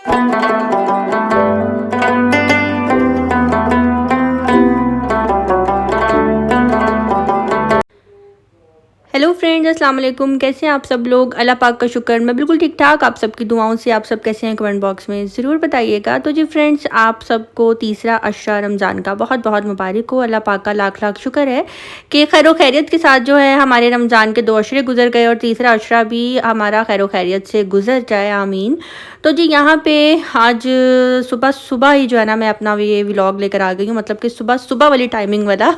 Hello friends, अस्सलाम वालेकुम। कैसे हैं आप सब लोग? अल्लाह पाक का शुक्र, मैं बिल्कुल ठीक ठाक। आप सबकी दुआओं से आप सब कैसे हैं कमेंट बॉक्स में ज़रूर बताइएगा। तो जी फ्रेंड्स, आप सबको तीसरा अशरा रमज़ान का बहुत बहुत मुबारक हो। अल्लाह पाक का लाख लाख शुक्र है कि खैर खैरियत के साथ जो है हमारे रमज़ान के 2 अशरे गुजर गए और तीसरा अशरा भी हमारा खैर खैरियत से गुजर जाए, आमीन। तो जी यहाँ पे आज सुबह सुबह ही जो है ना मैं अपना ये व्लॉग लेकर आ गई हूँ, मतलब कि सुबह सुबह वाली टाइमिंग वाला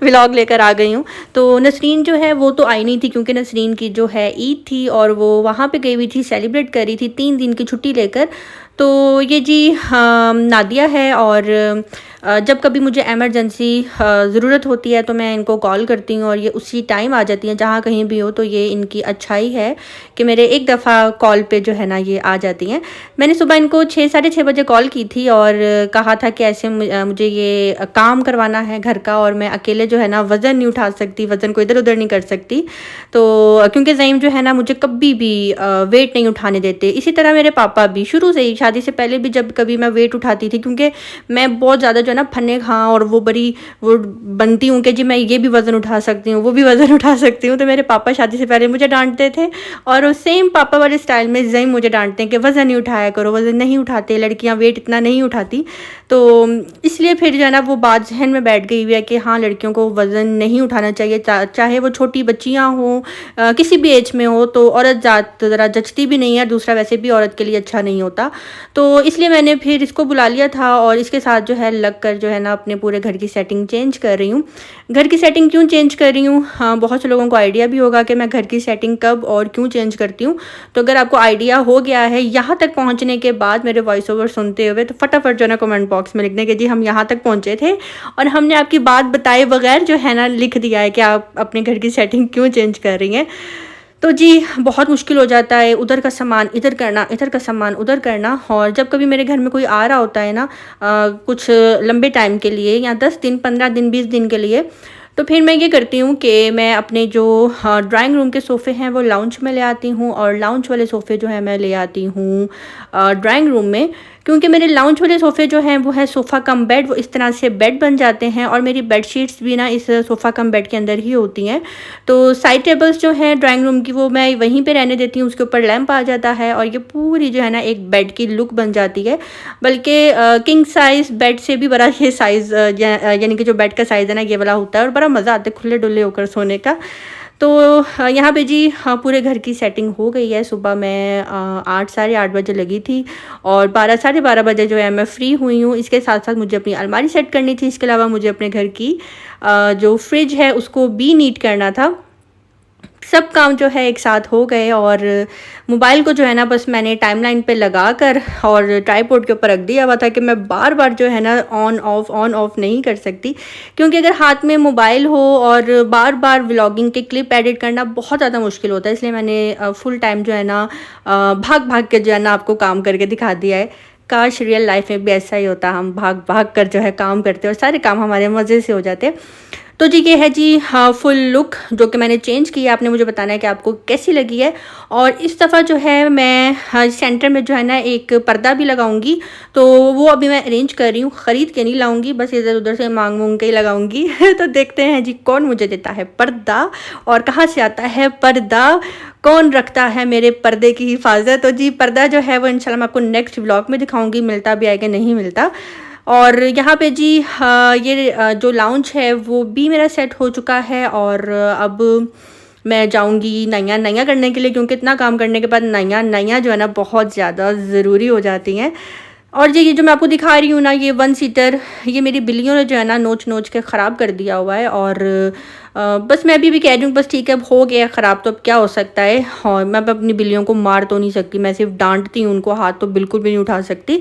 व्लॉग लेकर आ गई हूँ। तो नसरीन जो है वो तो आई नहीं थी, क्योंकि नसरीन की जो है ईद थी और वो वहाँ पे गई हुई थी, सेलिब्रेट कर रही थी 3 दिन की छुट्टी लेकर। तो ये जी नादिया है, और जब कभी मुझे एमरजेंसी ज़रूरत होती है तो मैं इनको कॉल करती हूँ और ये उसी टाइम आ जाती हैं, जहाँ कहीं भी हो। तो ये इनकी अच्छाई है कि मेरे एक दफ़ा कॉल पे जो है ना ये आ जाती हैं। मैंने सुबह इनको 6 साढ़े 6 बजे कॉल की थी और कहा था कि ऐसे मुझे ये काम करवाना है घर का, और मैं अकेले जो है ना वज़न नहीं उठा सकती, वज़न को इधर उधर नहीं कर सकती। तो क्योंकि ज़ईम जो है ना मुझे कभी भी वेट नहीं उठाने देते। इसी तरह मेरे पापा भी शुरू से ही, शादी से पहले भी जब कभी मैं वेट उठाती थी, क्योंकि मैं बहुत ज़्यादा जो है ना फन्ने खां और वो बड़ी वो बनती हूँ कि जी मैं ये भी वज़न उठा सकती हूँ, वो भी वज़न उठा सकती हूँ। तो मेरे पापा शादी से पहले मुझे डांटते थे, और सेम पापा वाले स्टाइल में ज़ईम मुझे डांटते हैं कि वज़न नहीं उठाया करो, वज़न नहीं उठाते, लड़कियाँ वेट इतना नहीं उठाती। तो इसलिए फिर जो है ना वो बात जहन में बैठ गई हुई है कि हाँ, लड़कियों को वज़न नहीं उठाना चाहिए, चाहे वो छोटी बच्चियाँ हों, किसी भी एज में हो। तो औरत ज़ात ज़रा जचती भी नहीं है, दूसरा वैसे भी औरत के लिए अच्छा नहीं होता। तो इसलिए मैंने फिर इसको बुला लिया था और इसके साथ जो है लग कर जो है ना अपने पूरे घर की सेटिंग चेंज कर रही हूँ। घर की सेटिंग क्यों चेंज कर रही हूँ, हाँ, बहुत से लोगों को आइडिया भी होगा कि मैं घर की सेटिंग कब और क्यों चेंज करती हूँ। तो अगर आपको आइडिया हो गया है यहाँ तक पहुँचने के बाद मेरे वॉइस ओवर सुनते हुए, तो फटाफट जो है ना कमेंट बॉक्स में लिख दें कि जी हम यहाँ तक पहुँचे थे और हमने आपकी बात बताए बगैर जो है ना लिख दिया है कि आप अपने घर की सेटिंग क्यों चेंज कर रही हैं। तो जी बहुत मुश्किल हो जाता है, उधर का सामान इधर करना, इधर का सामान उधर करना। और जब कभी मेरे घर में कोई आ रहा होता है ना कुछ लंबे टाइम के लिए, या 10 दिन 15 दिन 20 दिन के लिए, तो फिर मैं ये करती हूँ कि मैं अपने जो ड्राइंग रूम के सोफ़े हैं वो लाउंज में ले आती हूँ, और लाउंज वाले सोफ़े जो है मैं ले आती हूँ ड्राइंग रूम में। क्योंकि मेरे लाउंज वाले सोफ़े जो हैं वो है सोफ़ा कम बेड, वो इस तरह से बेड बन जाते हैं, और मेरी बेडशीट्स भी ना इस सोफ़ा कम बेड के अंदर ही होती हैं। तो साइड टेबल्स जो हैं ड्राइंग रूम की वो मैं वहीं पे रहने देती हूँ, उसके ऊपर लैंप आ जाता है और ये पूरी जो है ना एक बेड की लुक बन जाती है। बल्कि किंग साइज़ बेड से भी बड़ा ये साइज़ यानी कि जो बेड का साइज़ है ना ये वाला होता है, और बड़ा मज़ा आता है खुले डुले होकर सोने का। तो यहाँ पे जी हाँ, पूरे घर की सेटिंग हो गई है। सुबह मैं 8 साढ़े 8 बजे लगी थी और 12 साढ़े 12 बजे जो है मैं फ़्री हुई हूँ। इसके साथ साथ मुझे अपनी अलमारी सेट करनी थी, इसके अलावा मुझे अपने घर की जो फ्रिज है उसको भी नीट करना था। सब काम जो है एक साथ हो गए, और मोबाइल को जो है ना बस मैंने टाइमलाइन पे लगा कर और ट्राइपॉड के ऊपर रख दिया हुआ था कि मैं बार बार जो है ना ऑन ऑफ नहीं कर सकती। क्योंकि अगर हाथ में मोबाइल हो और बार बार व्लॉगिंग के क्लिप एडिट करना बहुत ज़्यादा मुश्किल होता है। इसलिए मैंने फुल टाइम जो है ना भाग भाग के जो है ना आपको काम करके दिखा दिया है। काश रियल लाइफ में भी ऐसा ही होता, हम भाग भाग कर जो है काम करते और सारे काम हमारे मज़े से हो जाते। तो जी ये है जी हाँ फुल लुक जो कि मैंने चेंज की है। आपने मुझे बताना है कि आपको कैसी लगी है। और इस दफ़ा जो है मैं सेंटर में जो है ना एक पर्दा भी लगाऊंगी, तो वो अभी मैं अरेंज कर रही हूँ, ख़रीद के नहीं लाऊंगी, बस इधर उधर से मांग मूंग के ही लगाऊंगी। तो देखते हैं जी कौन मुझे देता है पर्दा और कहाँ से आता है पर्दा, कौन रखता है मेरे पर्दे की हिफाजत। तो जी पर्दा जो है वो इंशाल्लाह मैं आपको नेक्स्ट व्लॉग में दिखाऊंगी, मिलता भी है कि नहीं मिलता। और यहाँ पे जी ये जो लाउंज है वो भी मेरा सेट हो चुका है, और अब मैं जाऊँगी नाइयाँ नाइयाँ करने के लिए, क्योंकि इतना काम करने के बाद नाइयाँ नाइयाँ जो है ना बहुत ज़्यादा ज़रूरी हो जाती हैं। और जी ये जो मैं आपको दिखा रही हूँ ना ये 1 सीटर, ये मेरी बिल्लियों ने जो है ना नोच नोच के ख़राब कर दिया हुआ है। और बस मैं अभी भी कह रही हूँ बस ठीक है, अब हो गया ख़राब तो अब क्या हो सकता है। और मैं अपनी बिल्लियों को मार तो नहीं सकती, मैं सिर्फ डांटती हूँ उनको, हाथ तो बिल्कुल भी नहीं उठा सकती।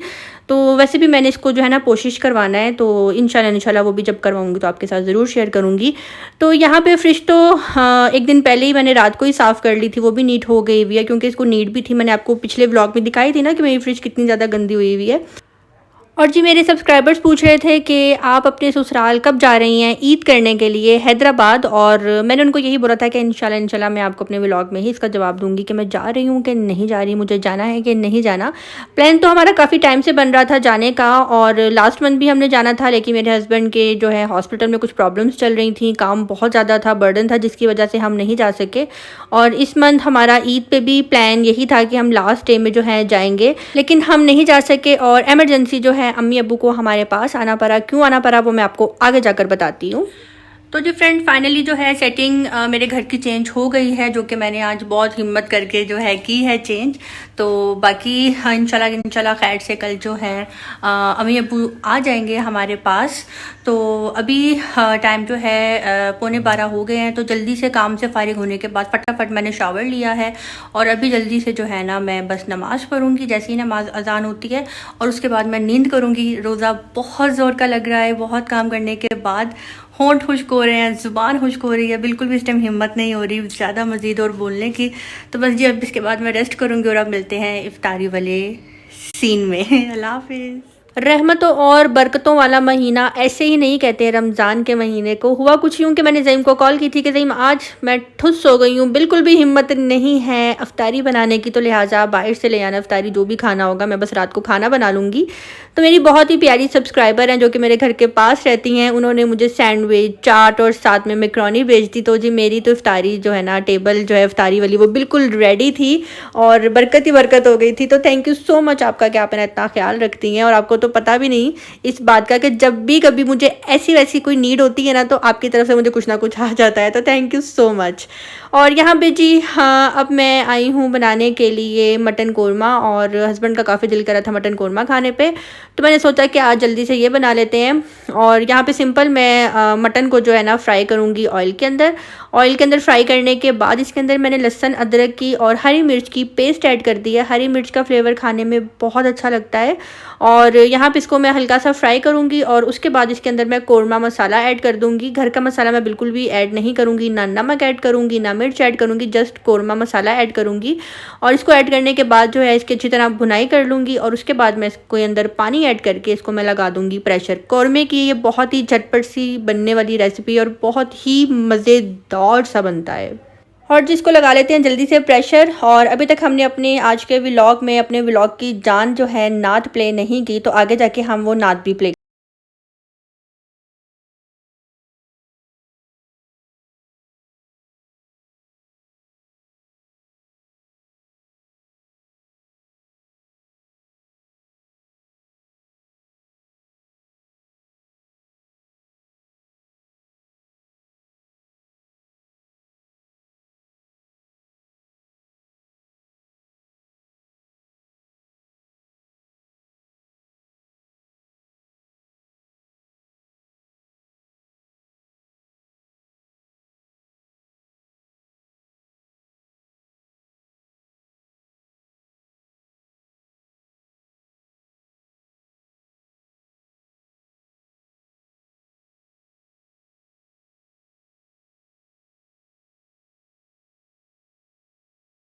तो वैसे भी मैंने इसको जो है ना कोशिश करवाना है, तो इंशाल्लाह वो भी जब करवाऊँगी तो आपके साथ ज़रूर शेयर करूँगी। तो यहाँ पे फ्रिज तो एक दिन पहले ही मैंने रात को ही साफ़ कर ली थी, वो भी नीट हो गई हुई है, क्योंकि इसको नीट भी थी। मैंने आपको पिछले व्लॉग में दिखाई थी ना कि मेरी फ्रिज कितनी ज़्यादा गंदी हुई हुई है। और जी मेरे सब्सक्राइबर्स पूछ रहे थे कि आप अपने ससुराल कब जा रही हैं ईद करने के लिए हैदराबाद, और मैंने उनको यही बोला था कि इंशाल्लाह मैं आपको अपने व्लॉग में ही इसका जवाब दूंगी कि मैं जा रही हूँ कि नहीं जा रही, मुझे जाना है कि नहीं जाना। प्लान तो हमारा काफ़ी टाइम से बन रहा था जाने का, और लास्ट मंथ भी हमने जाना था, लेकिन मेरे हस्बैंड के जो है हॉस्पिटल में कुछ प्रॉब्लम्स चल रही थी, काम बहुत ज़्यादा था, बर्डन था, जिसकी वजह से हम नहीं जा सके। और इस मंथ हमारा ईद पे भी प्लान यही था कि हम लास्ट डे में जो है जाएंगे, लेकिन हम नहीं जा सके और एमरजेंसी जो है अम्मी अब्बू को हमारे पास आना पड़ा। क्यों आना पड़ा वो मैं आपको आगे जाकर बताती हूँ। तो जी फ्रेंड फाइनली जो है सेटिंग मेरे घर की चेंज हो गई है, जो कि मैंने आज बहुत हिम्मत करके जो है की है चेंज। तो बाकी हाँ, इंशाल्लाह खैर से कल जो है अम्मी अब्बू आ जाएंगे हमारे पास। तो अभी टाइम जो है 11:15 हो गए हैं, तो जल्दी से काम से फारिग होने के बाद फटाफट मैंने शावर लिया है, और अभी जल्दी से जो है ना मैं बस नमाज़ पढ़ूँगी जैसे ही नमाज अजान होती है, और उसके बाद मैं नींद करूँगी। रोज़ा बहुत ज़ोर का लग रहा है, बहुत काम करने के बाद होंठ खुश्क हो रहे हैं, ज़ुबान खुश्क हो रही है, बिल्कुल भी इस टाइम हिम्मत नहीं हो रही ज़्यादा मज़ीद और बोलने की। तो बस जी अब इसके बाद मैं रेस्ट करूँगी, और अब मिलते हैं इफ्तारी वाले सीन में। अल्लाह हाफिज़। रहमतों और बरकतों वाला महीना ऐसे ही नहीं कहते रमज़ान के महीने को। हुआ कुछ यूँ कि मैंने ज़ईम को कॉल की थी कि ज़ईम आज मैं ठुस हो गई हूँ, बिल्कुल भी हिम्मत नहीं है अफ्तारी बनाने की, तो लिहाजा बाहर से ले आना अफ्तारी, जो भी खाना होगा मैं बस रात को खाना बना लूँगी। तो मेरी बहुत ही प्यारी सब्सक्राइबर हैं जो कि मेरे घर के पास रहती हैं, उन्होंने मुझे सैंडविच, चाट और साथ में मैक्रोनी भेज दी। तो जी मेरी तो इफ्तारी जो है ना, टेबल जो है इफ्तारी वाली, वो बिल्कुल रेडी थी और बरकत ही बरकत हो गई थी। तो थैंक यू सो मच आपका कि आप मेरा इतना ख्याल रखती हैं, और आपको तो पता भी नहीं इस बात का कि जब भी कभी मुझे ऐसी वैसी कोई नीड होती है ना, तो आपकी तरफ से मुझे कुछ ना कुछ आ जाता है। तो थैंक यू सो मच। और यहाँ पे जी हाँ, अब मैं आई हूँ बनाने के लिए मटन कोरमा, और हस्बैंड का काफ़ी दिल करा था मटन कोरमा खाने पे, तो मैंने सोचा कि आज जल्दी से ये बना लेते हैं। और यहाँ पे सिंपल मैं मटन को जो है ना फ्राई करूँगी ऑयल के अंदर। ऑयल के अंदर फ्राई करने के बाद इसके अंदर मैंने लहसुन, अदरक की और हरी मिर्च की पेस्ट ऐड कर दी है। हरी मिर्च का फ्लेवर खाने में बहुत अच्छा लगता है। और यहाँ पे इसको मैं हल्का सा फ्राई करूँगी, और उसके बाद इसके अंदर मैं कोरमा मसाला ऐड कर दूँगी। घर का मसाला मैं बिल्कुल भी ऐड नहीं करूँगी, ना नमक ऐड करूँगी, ना मिर्च ऐड करूँगी, जस्ट कोरमा मसाला ऐड करूँगी। और इसको ऐड करने के बाद जो है इसकी अच्छी तरह भुनाई कर लूँगी, और उसके बाद मैं इसको अंदर पानी ऐड करके इसको मैं लगा दूँगी प्रेशर। कोरमे की ये बहुत ही झटपट सी बनने वाली रेसिपी और बहुत ही मज़ेदार सा बनता है। और जिसको लगा लेते हैं जल्दी से प्रेशर। और अभी तक हमने अपने आज के व्लॉग में अपने व्लॉग की जान जो है नात प्ले नहीं की, तो आगे जाके हम वो नात भी प्ले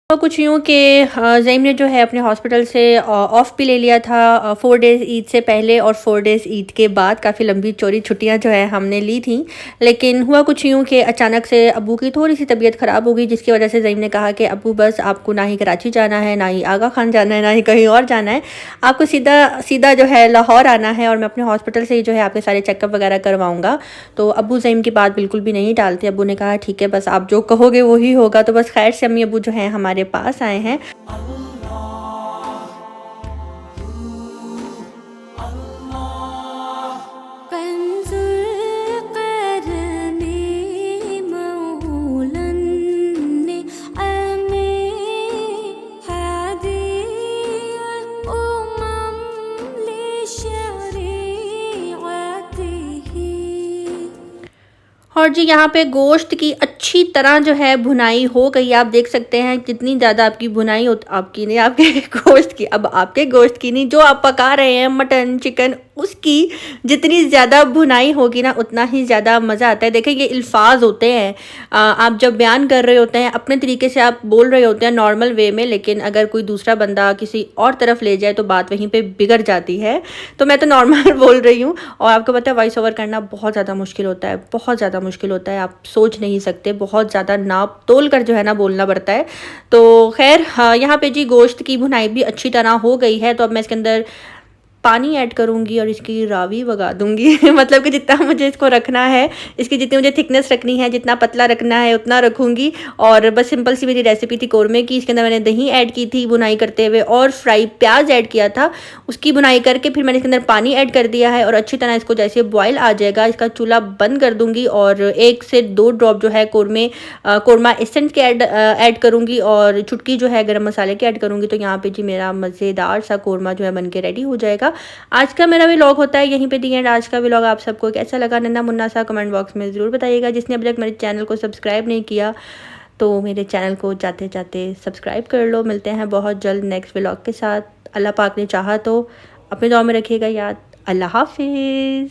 तो कुछ यूँ कि ज़ईम ने जो है अपने हॉस्पिटल से ऑफ़ भी ले लिया था 4 डेज़ ईद से पहले और 4 डेज़ ईद के बाद। काफ़ी लंबी चौड़ी छुट्टियाँ जो है हमने ली थी, लेकिन हुआ कुछ यूँ कि अचानक से अब्बू की थोड़ी सी तबीयत ख़राब हो गई, जिसकी वजह से ज़ईम ने कहा कि अब्बू बस आपको ना ही कराची जाना है, ना ही आगा खान जाना है, ना ही कहीं और जाना है, आपको सीधा सीधा जो है लाहौर आना है, और मैं अपने हॉस्पिटल से ही जो है आपके सारे चेकअप वगैरह करवाऊँगा। तो अब्बू ज़ईम की बात बिल्कुल भी नहीं टालते। अब्बू ने कहा ठीक है, बस आप जो कहोगे वही होगा। तो बस खैर से अम्मी अब्बू जो है हमारे पास आए हैं। और जी यहाँ पे गोश्त की अच्छी तरह जो है भुनाई हो गई। आप देख सकते हैं जितनी ज़्यादा आपकी भुनाई हो, आपकी नहीं, आपके गोश्त की, अब आपके गोश्त की नहीं, जो आप पका रहे हैं मटन चिकन, उसकी जितनी ज़्यादा भुनाई होगी ना उतना ही ज़्यादा मज़ा आता है। देखिए ये अल्फाज होते हैं, आप जब बयान कर रहे होते हैं अपने तरीके से आप बोल रहे होते हैं नॉर्मल वे में, लेकिन अगर कोई दूसरा बंदा किसी और तरफ ले जाए तो बात वहीं पे बिगड़ जाती है। तो मैं तो नॉर्मल बोल रही हूँ। और आपको पता है वॉइस ओवर करना बहुत ज़्यादा मुश्किल होता है, बहुत ज़्यादा मुश्किल होता है, आप सोच नहीं सकते, बहुत ज़्यादा नाप तोल कर जो है ना बोलना पड़ता है। तो खैर हाँ, यहाँ पे जी गोश्त की भुनाई भी अच्छी तरह हो गई है, तो अब मैं इसके अंदर पानी ऐड करूँगी और इसकी रावी बगा दूँगी मतलब कि जितना मुझे इसको रखना है, इसकी जितनी मुझे थिकनेस रखनी है, जितना पतला रखना है उतना रखूँगी। और बस सिंपल सी मेरी रेसिपी थी कोरमे की। इसके अंदर मैंने दही ऐड की थी बुनाई करते हुए और फ्राई प्याज ऐड किया था, उसकी बुनाई करके फिर मैंने इसके अंदर पानी ऐड कर दिया है और अच्छी तरह इसको जैसे बॉयल आ जाएगा इसका चूल्हा बंद कर दूँगी और 1 से 2 ड्रॉप जो है कोरमा एसेंस के ऐड करूँगी और चुटकी जो है गरम मसाले के ऐड करूँगी। तो यहाँ पे जी मेरा मज़ेदार सा कोरमा जो है बन के रेडी हो जाएगा। आज का मेरा व्लॉग होता है यहीं पे दी एंड। आज का व्लॉग आप सबको कैसा लगा नन्ना मुन्ना सा कमेंट बॉक्स में ज़रूर बताइएगा। जिसने अभी तक मेरे चैनल को सब्सक्राइब नहीं किया तो मेरे चैनल को जाते जाते सब्सक्राइब कर लो। मिलते हैं बहुत जल्द नेक्स्ट व्लॉग के साथ, अल्लाह पाक ने चाहा तो। अपने दुआ में रखिएगा याद। अल्लाह हाफिज़।